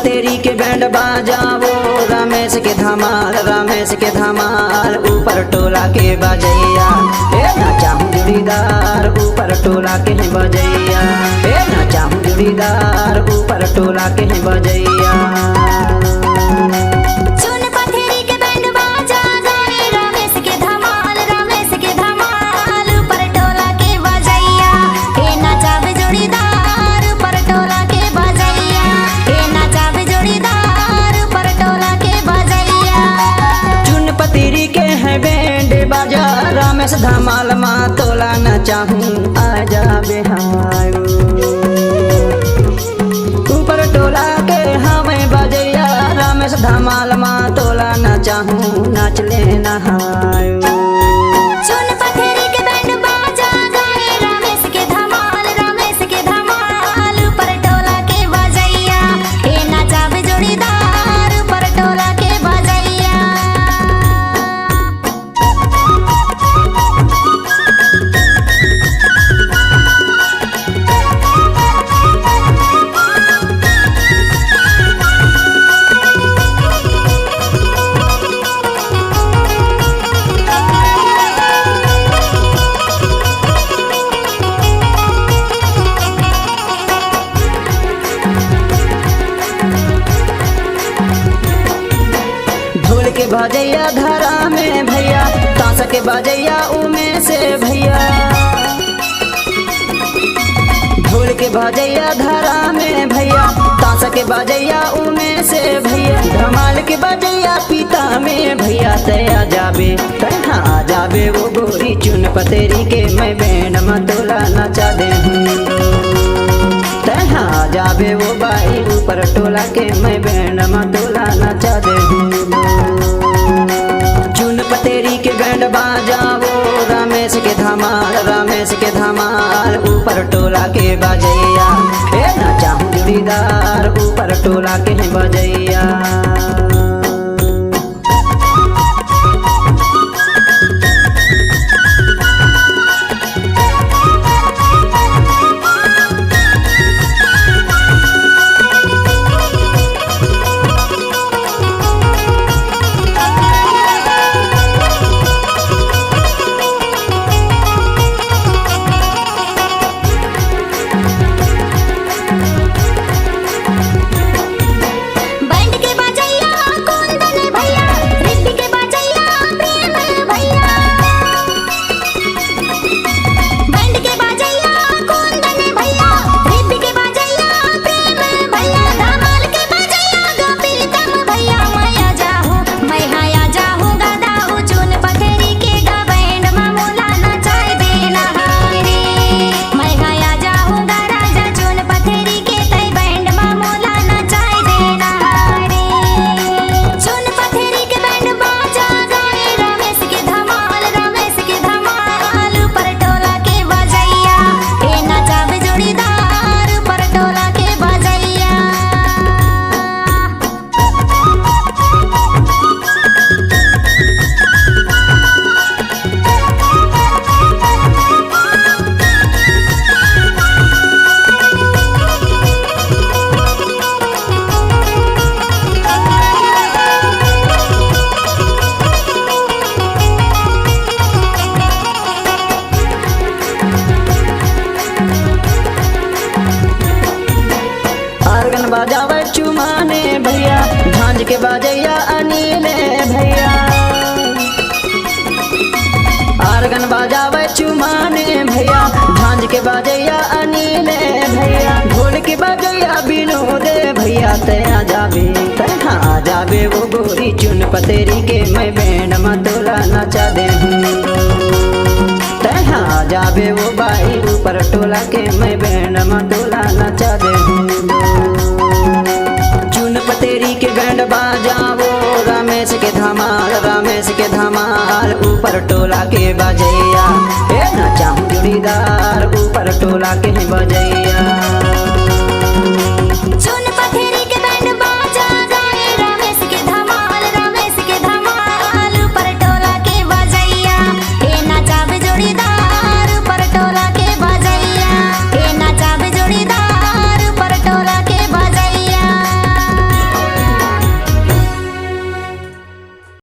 पतेरी के बैंड बाजावो, रमेश के धमाल, रमेश के धमाल। ऊपर टोला के बजैया, ए नाचा हूँ जोड़ीदार, ऊपर टोला के हैं बजैया, ए नाचा हूँ जोड़ीदार, ऊपर टोला के हैं बजैया। रमेश धमाल माँ तोला न चाहूँ आजा बेहायू, ऊपर टोला के हमें बजैया। रमेश धमाल माँ तोला न चाहूँ नाच ले नहायू। के बजैया धरा में भैया, ताश के बजैया उमे से भैया। ढोल के बजैया धरा में भैया, ताश के बजैया उमे से भैया। धमाल के बजैया पीता में भैया। तया जाबे तहा जाबे वो गोरी चुन पतेरी के मैं बैंड मतोला नचा दे हूँ। तहा जाबे वो बाई ऊपर टोला के मैं बैंड मतोला नचा दे हूँ। चुन पतेरी के बैंड बाजावो, रमेश के धमाल, रमेश के धमाल। ऊपर टोला के बजैया, ए नाचा हूँ जोड़ीदार, ऊपर टोला के हैं बजैया। बाजावे चुमाने भैया, झांझ के बाजैया अनिले भैया। आर्गन बाजावे चुमाने भैया, झांझ के बाजैया अनिले भैया। ढोल के बाजैया विनोदे भैया। तया जाबे तहा जाबे वो गोरी चुन पतेरी के मैं बैंड मतोला नचा दे हूँ। तहा जाबे वो बाई ऊपर टोला के मैं बैंड मतोला नचा दे हूँ। पतेरी के बैंड बाजावो, रमेश के धमाल, रमेश के धमाल। ऊपर टोला के बजैया, ए नाचा हूँ जोड़ीदार, ऊपर टोला के हैं बजैया।